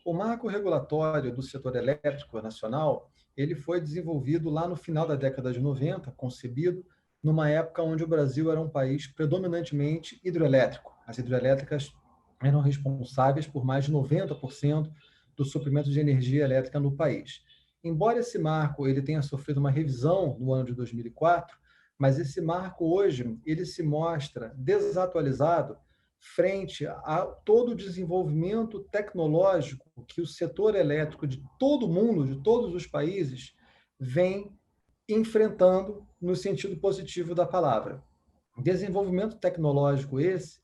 O marco regulatório do setor elétrico nacional, ele foi desenvolvido lá no final da década de 90, concebido numa época onde o Brasil era um país predominantemente hidroelétrico. As hidrelétricas eram responsáveis por mais de 90% do suprimento de energia elétrica no país. Embora esse marco ele tenha sofrido uma revisão no ano de 2004, mas esse marco hoje ele se mostra desatualizado frente a todo o desenvolvimento tecnológico que o setor elétrico de todo o mundo, de todos os países, vem enfrentando no sentido positivo da palavra. Desenvolvimento tecnológico esse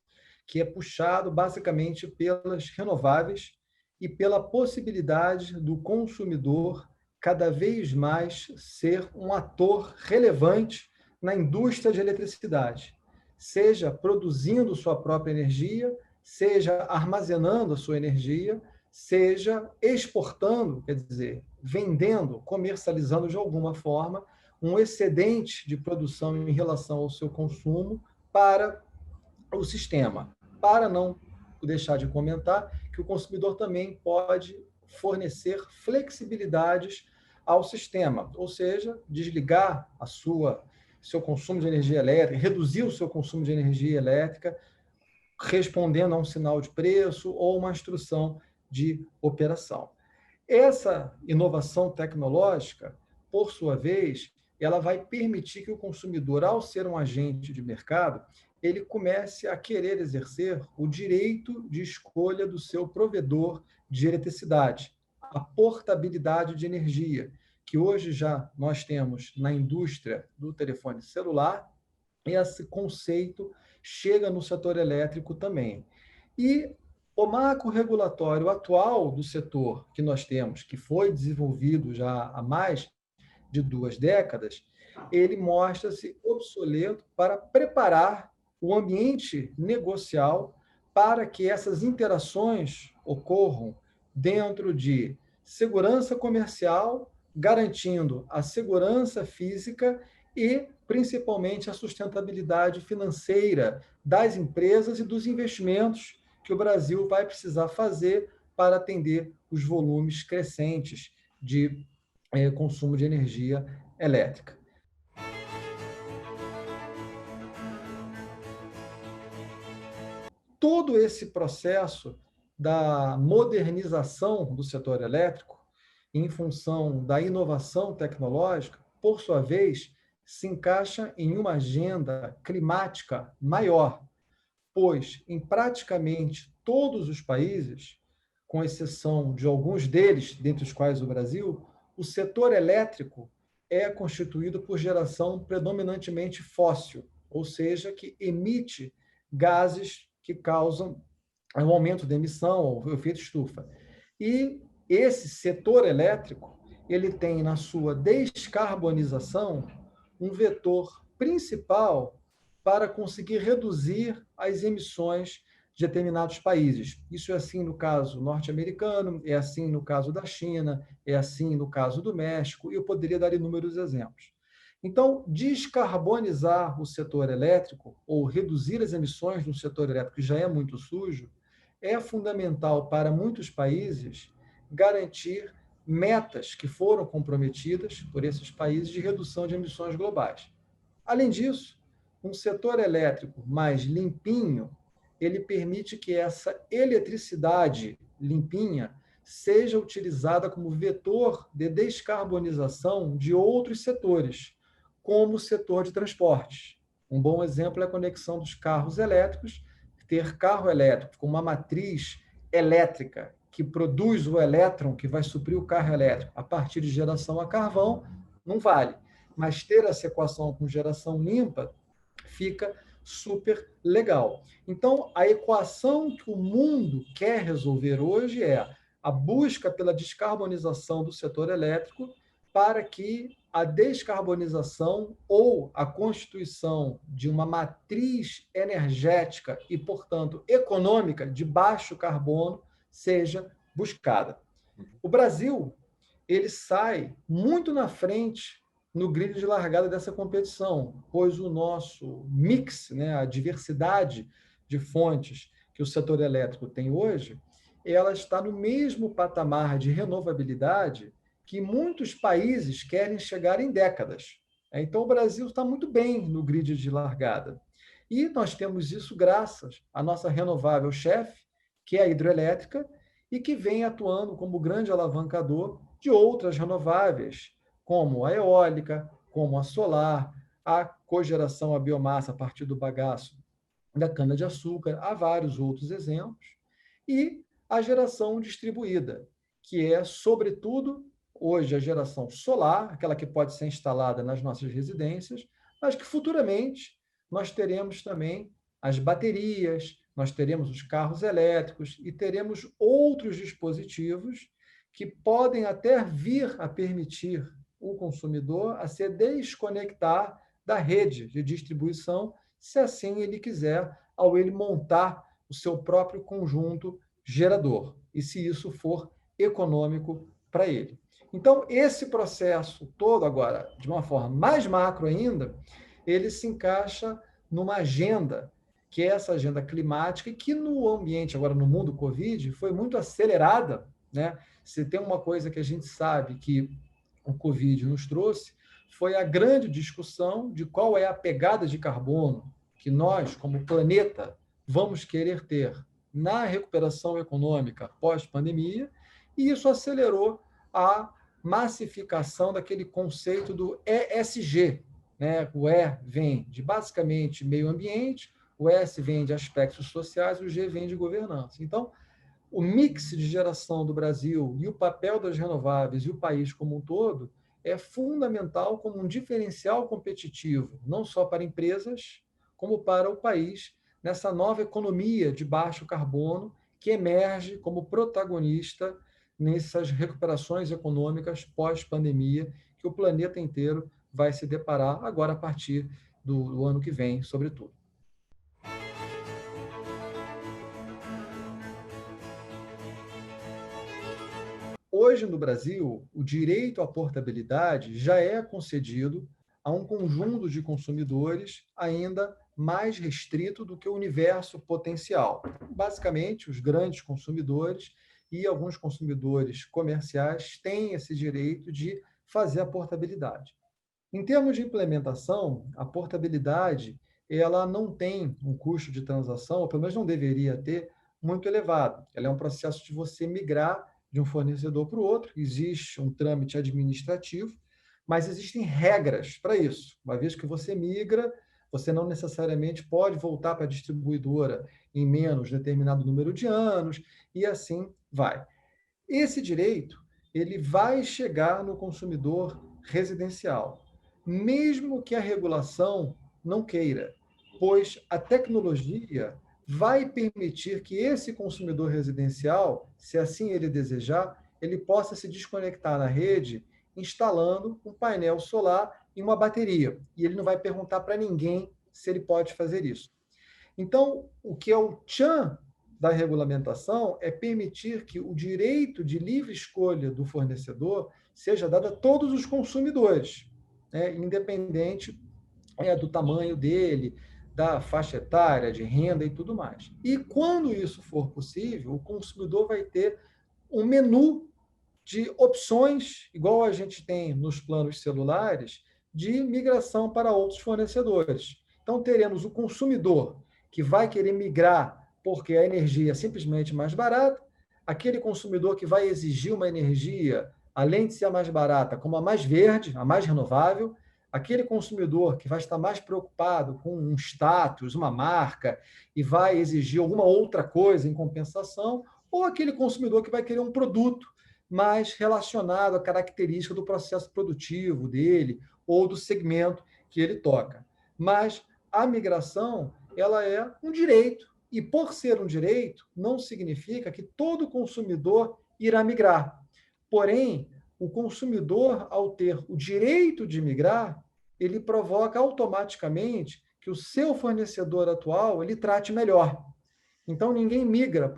que é puxado basicamente pelas renováveis e pela possibilidade do consumidor cada vez mais ser um ator relevante na indústria de eletricidade, seja produzindo sua própria energia, seja armazenando a sua energia, seja exportando, quer dizer, vendendo, comercializando de alguma forma um excedente de produção em relação ao seu consumo para o sistema. Para não deixar de comentar que o consumidor também pode fornecer flexibilidades ao sistema, ou seja, desligar seu consumo de energia elétrica, reduzir o seu consumo de energia elétrica, respondendo a um sinal de preço ou uma instrução de operação. Essa inovação tecnológica, por sua vez, ela vai permitir que o consumidor, ao ser um agente de mercado, ele comece a querer exercer o direito de escolha do seu provedor de eletricidade, a portabilidade de energia, que hoje já nós temos na indústria do telefone celular, esse conceito chega no setor elétrico também. E o marco regulatório atual do setor que nós temos, que foi desenvolvido já há mais de 2 décadas, ele mostra-se obsoleto para preparar o ambiente negocial para que essas interações ocorram dentro de segurança comercial, garantindo a segurança física e, principalmente, a sustentabilidade financeira das empresas e dos investimentos que o Brasil vai precisar fazer para atender os volumes crescentes de consumo de energia elétrica. Todo esse processo da modernização do setor elétrico, em função da inovação tecnológica, por sua vez, se encaixa em uma agenda climática maior, pois em praticamente todos os países, com exceção de alguns deles, dentre os quais o Brasil, o setor elétrico é constituído por geração predominantemente fóssil, ou seja, que emite gases que causam um aumento da emissão, o efeito estufa. E esse setor elétrico, ele tem na sua descarbonização um vetor principal para conseguir reduzir as emissões de determinados países. Isso é assim no caso norte-americano, é assim no caso da China, é assim no caso do México, e eu poderia dar inúmeros exemplos. Então, descarbonizar o setor elétrico, ou reduzir as emissões do setor elétrico, que já é muito sujo, é fundamental para muitos países garantir metas que foram comprometidas por esses países de redução de emissões globais. Além disso, um setor elétrico mais limpinho, ele permite que essa eletricidade limpinha seja utilizada como vetor de descarbonização de outros setores, como o setor de transportes. Um bom exemplo é a conexão dos carros elétricos, ter carro elétrico com uma matriz elétrica que produz o elétron que vai suprir o carro elétrico a partir de geração a carvão, não vale. Mas ter essa equação com geração limpa fica super legal. Então, a equação que o mundo quer resolver hoje é a busca pela descarbonização do setor elétrico para que a descarbonização ou a constituição de uma matriz energética e, portanto, econômica de baixo carbono seja buscada. O Brasil, ele sai muito na frente no grid de largada dessa competição, pois o nosso mix, a diversidade de fontes que o setor elétrico tem hoje, ela está no mesmo patamar de renovabilidade que muitos países querem chegar em décadas. Então, o Brasil está muito bem no grid de largada. E nós temos isso graças à nossa renovável chefe, que é a hidrelétrica, e que vem atuando como grande alavancador de outras renováveis, como a eólica, como a solar, a cogeração à biomassa a partir do bagaço da cana-de-açúcar, há vários outros exemplos, e a geração distribuída, que é, sobretudo, hoje a geração solar, aquela que pode ser instalada nas nossas residências, mas que futuramente nós teremos também as baterias, nós teremos os carros elétricos e teremos outros dispositivos que podem até vir a permitir o consumidor a se desconectar da rede de distribuição, se assim ele quiser, ao ele montar o seu próprio conjunto gerador, e se isso for econômico para ele. Então, esse processo todo agora, de uma forma mais macro ainda, ele se encaixa numa agenda, que é essa agenda climática, e que no ambiente, agora no mundo Covid, foi muito acelerada, né? Se tem uma coisa que a gente sabe que o Covid nos trouxe, foi a grande discussão de qual é a pegada de carbono que nós, como planeta, vamos querer ter na recuperação econômica pós-pandemia, e isso acelerou a massificação daquele conceito do ESG, né? O E vem de basicamente meio ambiente, o S vem de aspectos sociais, o G vem de governança. Então, o mix de geração do Brasil e o papel das renováveis e o país como um todo é fundamental como um diferencial competitivo, não só para empresas, como para o país, nessa nova economia de baixo carbono que emerge como protagonista nessas recuperações econômicas pós-pandemia que o planeta inteiro vai se deparar agora a partir do ano que vem, sobretudo. Hoje, no Brasil, o direito à portabilidade já é concedido a um conjunto de consumidores ainda mais restrito do que o universo potencial. Basicamente, os grandes consumidores e alguns consumidores comerciais têm esse direito de fazer a portabilidade. Em termos de implementação, a portabilidade ela não tem um custo de transação, ou pelo menos não deveria ter, muito elevado. Ela é um processo de você migrar de um fornecedor para o outro, existe um trâmite administrativo, mas existem regras para isso. Uma vez que você migra, você não necessariamente pode voltar para a distribuidora em menos determinado número de anos, e assim vai. Esse direito ele vai chegar no consumidor residencial, mesmo que a regulação não queira, pois a tecnologia vai permitir que esse consumidor residencial, se assim ele desejar, ele possa se desconectar na rede instalando um painel solar e uma bateria. E ele não vai perguntar para ninguém se ele pode fazer isso. Então, o que é o tchan da regulamentação é permitir que o direito de livre escolha do fornecedor seja dado a todos os consumidores, né, independente do tamanho dele, da faixa etária, de renda e tudo mais. E quando isso for possível, o consumidor vai ter um menu de opções, igual a gente tem nos planos celulares, de migração para outros fornecedores. Então, teremos o consumidor que vai querer migrar porque a energia é simplesmente mais barata, aquele consumidor que vai exigir uma energia, além de ser a mais barata, como a mais verde, a mais renovável, aquele consumidor que vai estar mais preocupado com um status, uma marca, e vai exigir alguma outra coisa em compensação, ou aquele consumidor que vai querer um produto mais relacionado à característica do processo produtivo dele ou do segmento que ele toca. Mas a migração, ela é um direito, e por ser um direito, não significa que todo consumidor irá migrar. Porém, o consumidor, ao ter o direito de migrar, ele provoca automaticamente que o seu fornecedor atual ele trate melhor. Então, ninguém migra,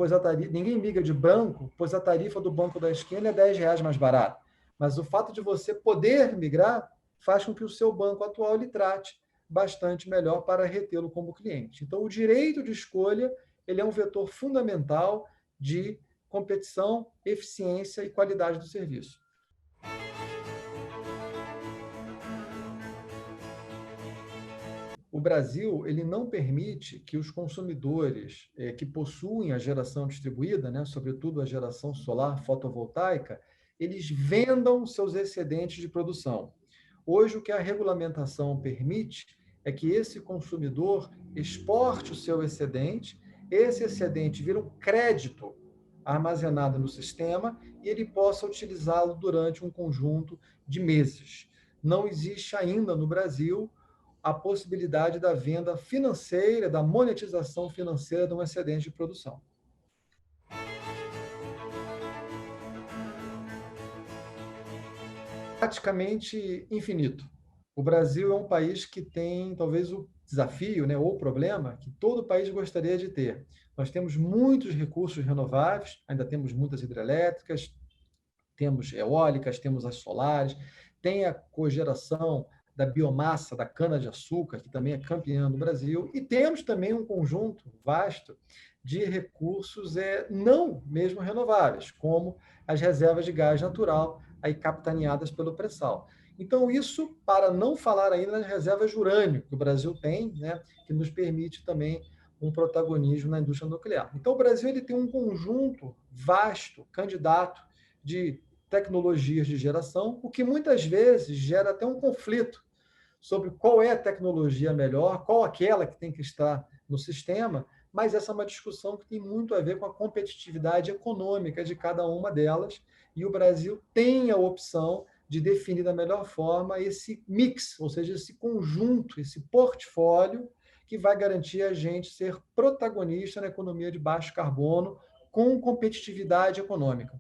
ninguém migra de banco, pois a tarifa do banco da esquina é R$ 10 mais barata. Mas o fato de você poder migrar faz com que o seu banco atual lhe trate bastante melhor para retê-lo como cliente. Então, o direito de escolha ele é um vetor fundamental de competição, eficiência e qualidade do serviço. O Brasil ele não permite que os consumidores que possuem a geração distribuída, né, sobretudo a geração solar fotovoltaica, eles vendam seus excedentes de produção. Hoje, o que a regulamentação permite é que esse consumidor exporte o seu excedente, esse excedente vira um crédito armazenado no sistema e ele possa utilizá-lo durante um conjunto de meses. Não existe ainda no Brasil a possibilidade da venda financeira, da monetização financeira de um excedente de produção. Praticamente infinito. O Brasil é um país que tem talvez o desafio, né, ou o problema que todo país gostaria de ter. Nós temos muitos recursos renováveis, ainda temos muitas hidrelétricas, temos eólicas, temos as solares, tem a cogeração da biomassa, da cana-de-açúcar, que também é campeã no Brasil, e temos também um conjunto vasto de recursos não mesmo renováveis, como as reservas de gás natural, aí capitaneadas pelo pré-sal. Então, isso para não falar ainda nas reservas de urânio que o Brasil tem, né, que nos permite também um protagonismo na indústria nuclear. Então, o Brasil ele tem um conjunto vasto, candidato, de tecnologias de geração, o que muitas vezes gera até um conflito sobre qual é a tecnologia melhor, qual aquela que tem que estar no sistema, mas essa é uma discussão que tem muito a ver com a competitividade econômica de cada uma delas, e o Brasil tem a opção de definir da melhor forma esse mix, ou seja, esse conjunto, esse portfólio que vai garantir a gente ser protagonista na economia de baixo carbono com competitividade econômica.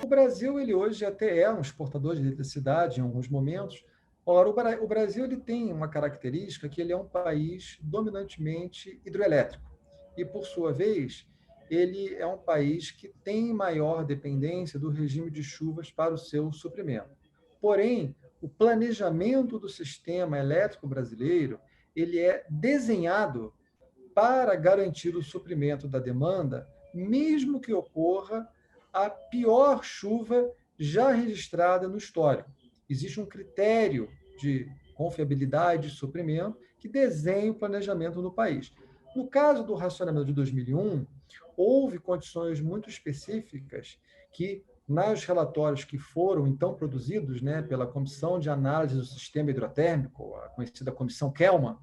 O Brasil, ele hoje até é um exportador de eletricidade em alguns momentos. Ora, o Brasil ele tem uma característica que ele é um país dominantemente hidroelétrico. E, por sua vez, ele é um país que tem maior dependência do regime de chuvas para o seu suprimento. Porém, o planejamento do sistema elétrico brasileiro, ele é desenhado para garantir o suprimento da demanda, mesmo que ocorra a pior chuva já registrada no histórico. Existe um critério de confiabilidade de suprimento que desenha o planejamento no país. No caso do racionamento de 2001, houve condições muito específicas que, nos relatórios que foram então produzidos, né, pela Comissão de Análise do Sistema Hidrotérmico, a conhecida Comissão Kelman,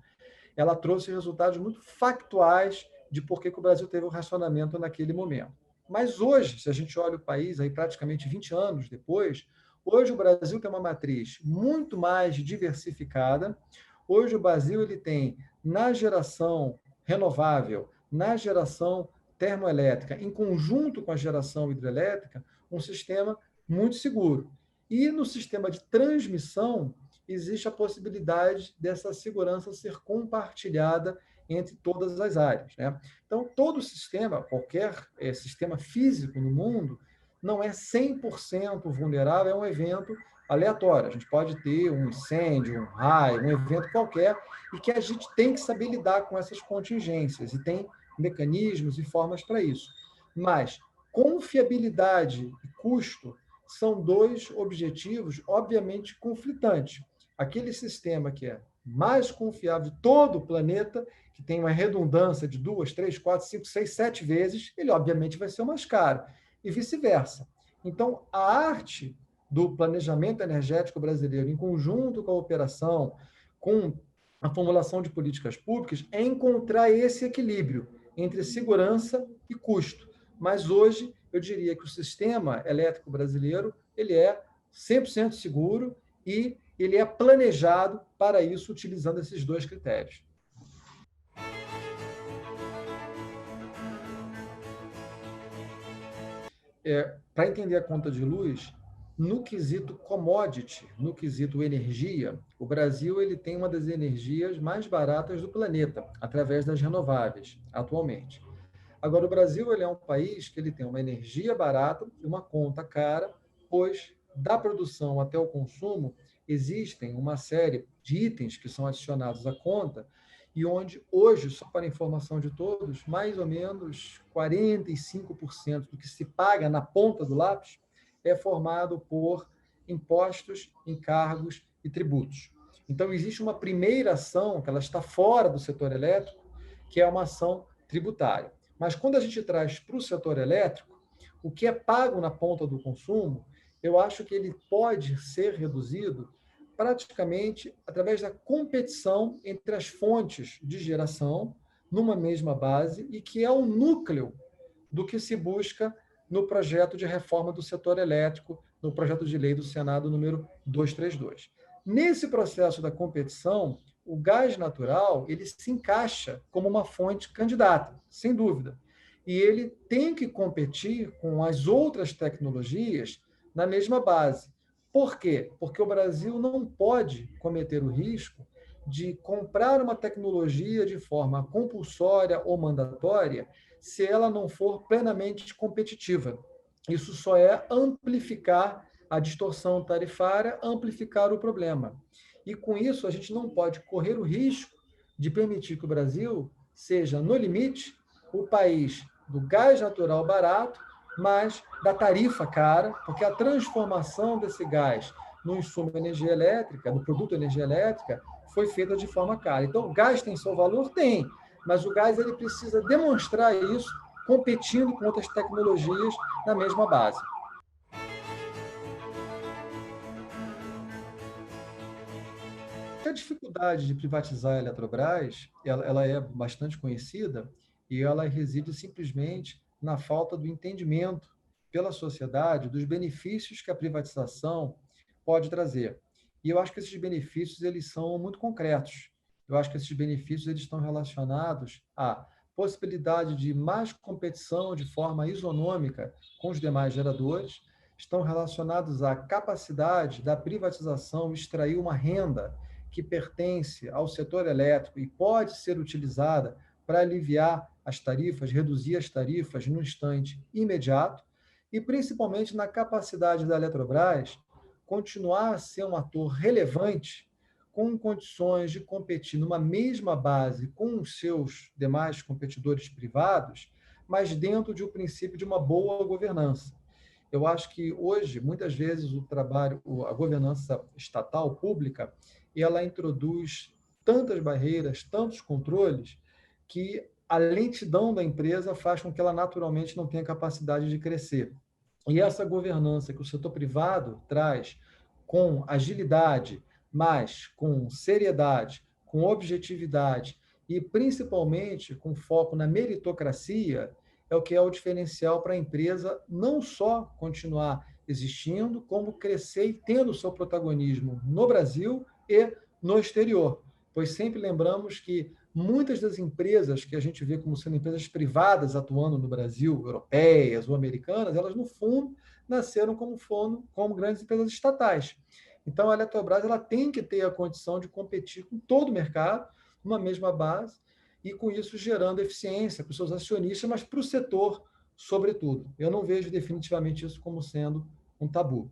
ela trouxe resultados muito factuais de por que o Brasil teve um racionamento naquele momento. Mas hoje, se a gente olha o país, aí praticamente 20 anos depois, hoje o Brasil tem uma matriz muito mais diversificada. Hoje o Brasil ele tem, na geração renovável, na geração termoelétrica, em conjunto com a geração hidrelétrica, um sistema muito seguro. E no sistema de transmissão, existe a possibilidade dessa segurança ser compartilhada entre todas as áreas, né? Então, todo sistema, qualquer sistema físico no mundo, não é 100% vulnerável a um evento aleatório. A gente pode ter um incêndio, um raio, um evento qualquer, e que a gente tem que saber lidar com essas contingências, e tem mecanismos e formas para isso. Mas confiabilidade e custo são dois objetivos, obviamente, conflitantes. Aquele sistema que é mais confiável de todo o planeta, que tem uma redundância de 2, 3, 4, 5, 6, 7 vezes, ele obviamente vai ser o mais caro, e vice-versa. Então, a arte do planejamento energético brasileiro, em conjunto com a operação, com a formulação de políticas públicas, é encontrar esse equilíbrio entre segurança e custo. Mas hoje, eu diria que o sistema elétrico brasileiro ele é 100% seguro e ele é planejado para isso, utilizando esses dois critérios. Para entender a conta de luz, no quesito commodity, no quesito energia, o Brasil ele tem uma das energias mais baratas do planeta, através das renováveis, atualmente. Agora, o Brasil ele é um país que ele tem uma energia barata e uma conta cara, pois da produção até o consumo existem uma série de itens que são adicionados à conta e onde hoje, só para informação de todos, mais ou menos 45% do que se paga na ponta do lápis é formado por impostos, encargos e tributos. Então, existe uma primeira ação, que ela está fora do setor elétrico, que é uma ação tributária. Mas quando a gente traz para o setor elétrico, o que é pago na ponta do consumo, eu acho que ele pode ser reduzido praticamente através da competição entre as fontes de geração numa mesma base e que é o núcleo do que se busca no projeto de reforma do setor elétrico, no projeto de lei do Senado número 232. Nesse processo da competição, o gás natural ele se encaixa como uma fonte candidata, sem dúvida. E ele tem que competir com as outras tecnologias na mesma base. Por quê? Porque o Brasil não pode cometer o risco de comprar uma tecnologia de forma compulsória ou mandatória se ela não for plenamente competitiva. Isso só é amplificar a distorção tarifária, amplificar o problema. E com isso, a gente não pode correr o risco de permitir que o Brasil seja, no limite, o país do gás natural barato, mas da tarifa cara, porque a transformação desse gás no insumo de energia elétrica, no produto de energia elétrica, foi feita de forma cara. Então, o gás tem seu valor? Tem, mas o gás ele precisa demonstrar isso competindo com outras tecnologias na mesma base. A dificuldade de privatizar a Eletrobras, ela é bastante conhecida e ela reside simplesmente na falta do entendimento pela sociedade dos benefícios que a privatização pode trazer. E eu acho que esses benefícios eles são muito concretos. Eu acho que esses benefícios eles estão relacionados à possibilidade de mais competição de forma isonômica com os demais geradores, estão relacionados à capacidade da privatização extrair uma renda que pertence ao setor elétrico e pode ser utilizada para aliviar as tarifas, reduzir as tarifas no instante imediato, e principalmente na capacidade da Eletrobras continuar a ser um ator relevante com condições de competir numa mesma base com os seus demais competidores privados, mas dentro de um princípio de uma boa governança. Eu acho que hoje, muitas vezes, a governança estatal, pública, ela introduz tantas barreiras, tantos controles, que a lentidão da empresa faz com que ela naturalmente não tenha capacidade de crescer. E essa governança que o setor privado traz com agilidade, mas com seriedade, com objetividade e principalmente com foco na meritocracia, é o que é o diferencial para a empresa não só continuar existindo, como crescer e tendo seu protagonismo no Brasil e no exterior. Pois sempre lembramos que muitas das empresas que a gente vê como sendo empresas privadas atuando no Brasil, europeias ou americanas, elas no fundo nasceram como grandes empresas estatais. Então a Eletrobras ela tem que ter a condição de competir com todo o mercado, numa mesma base, e com isso gerando eficiência para os seus acionistas, mas para o setor, sobretudo. Eu não vejo definitivamente isso como sendo um tabu.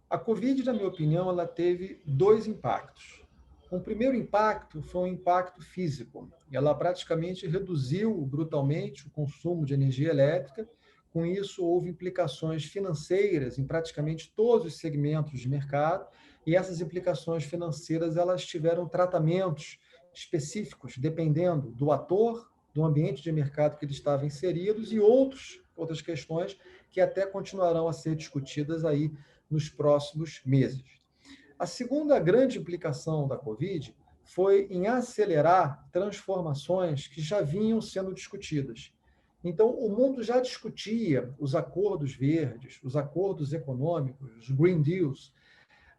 A Covid, na minha opinião, ela teve dois impactos. O primeiro impacto foi um impacto físico. Ela praticamente reduziu brutalmente o consumo de energia elétrica. Com isso, houve implicações financeiras em praticamente todos os segmentos de mercado, e essas implicações financeiras elas tiveram tratamentos específicos, dependendo do ator, do ambiente de mercado que ele estava inseridos e outras questões que até continuarão a ser discutidas aí nos próximos meses. A segunda grande implicação da Covid foi em acelerar transformações que já vinham sendo discutidas. Então, o mundo já discutia os acordos verdes, os acordos econômicos, os Green Deals,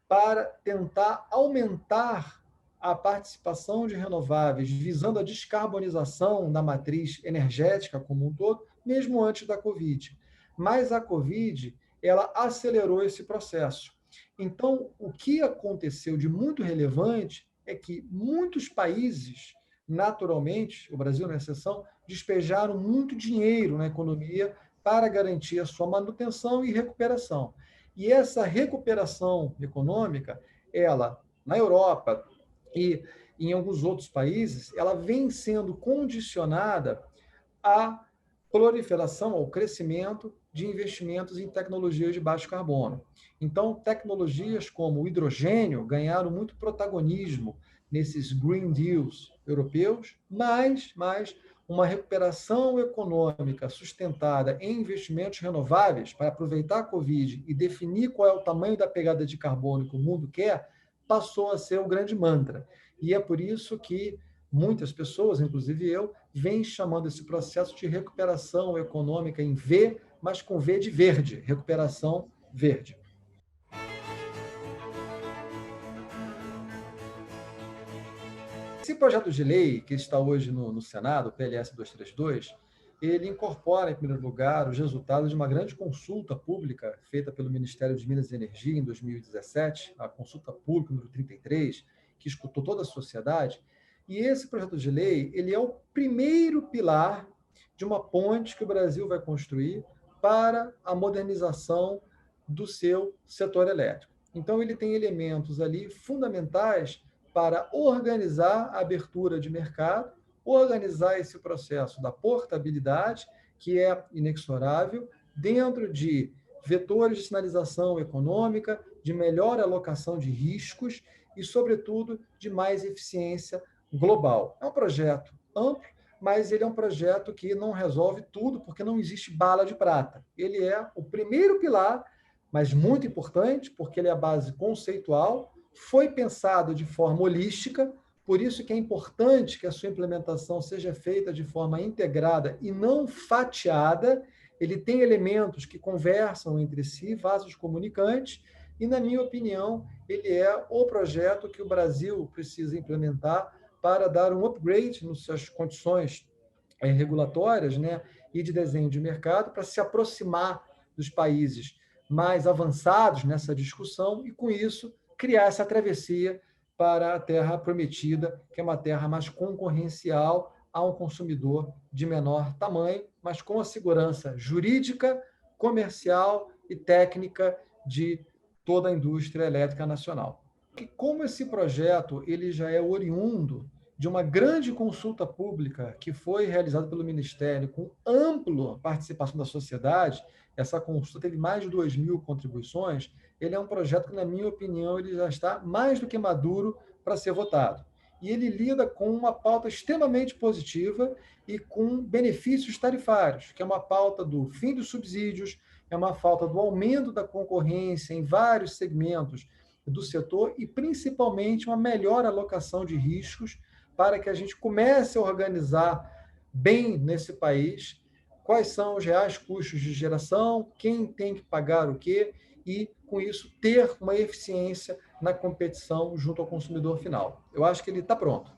para tentar aumentar a participação de renováveis, visando a descarbonização da matriz energética como um todo, mesmo antes da Covid. Mas a Covid, ela acelerou esse processo. Então, o que aconteceu de muito relevante é que muitos países, naturalmente, o Brasil não é exceção, despejaram muito dinheiro na economia para garantir a sua manutenção e recuperação. E essa recuperação econômica, ela, na Europa e em alguns outros países, ela vem sendo condicionada à proliferação, ao crescimento de investimentos em tecnologias de baixo carbono. Então, tecnologias como o hidrogênio ganharam muito protagonismo nesses Green Deals europeus, mas uma recuperação econômica sustentada em investimentos renováveis para aproveitar a Covid e definir qual é o tamanho da pegada de carbono que o mundo quer, passou a ser o grande mantra. E é por isso que muitas pessoas, inclusive eu, vêm chamando esse processo de recuperação econômica em V, mas com V de verde, recuperação verde. Esse projeto de lei que está hoje no Senado, o PLS 232, ele incorpora, em primeiro lugar, os resultados de uma grande consulta pública feita pelo Ministério de Minas e Energia em 2017, a consulta pública número 33, que escutou toda a sociedade. E esse projeto de lei, ele é o primeiro pilar de uma ponte que o Brasil vai construir para a modernização do seu setor elétrico. Então, ele tem elementos ali fundamentais para organizar a abertura de mercado, organizar esse processo da portabilidade, que é inexorável, dentro de vetores de sinalização econômica, de melhor alocação de riscos e, sobretudo, de mais eficiência global. É um projeto amplo, mas ele é um projeto que não resolve tudo, porque não existe bala de prata. Ele é o primeiro pilar, mas muito importante, porque ele é a base conceitual, foi pensado de forma holística, por isso que é importante que a sua implementação seja feita de forma integrada e não fatiada. Ele tem elementos que conversam entre si, vasos comunicantes, e, na minha opinião, ele é o projeto que o Brasil precisa implementar para dar um upgrade nas suas condições regulatórias, né, e de desenho de mercado, para se aproximar dos países mais avançados nessa discussão e, com isso, criar essa travessia para a terra prometida, que é uma terra mais concorrencial a um consumidor de menor tamanho, mas com a segurança jurídica, comercial e técnica de toda a indústria elétrica nacional. E como esse projeto ele já é oriundo de uma grande consulta pública que foi realizada pelo Ministério com ampla participação da sociedade, essa consulta teve mais de 2.000 contribuições, ele é um projeto que, na minha opinião, ele já está mais do que maduro para ser votado. E ele lida com uma pauta extremamente positiva e com benefícios tarifários, que é uma pauta do fim dos subsídios, é uma pauta do aumento da concorrência em vários segmentos do setor e, principalmente, uma melhor alocação de riscos para que a gente comece a organizar bem nesse país quais são os reais custos de geração, quem tem que pagar o quê, e, com isso, ter uma eficiência na competição junto ao consumidor final. Eu acho que ele está pronto.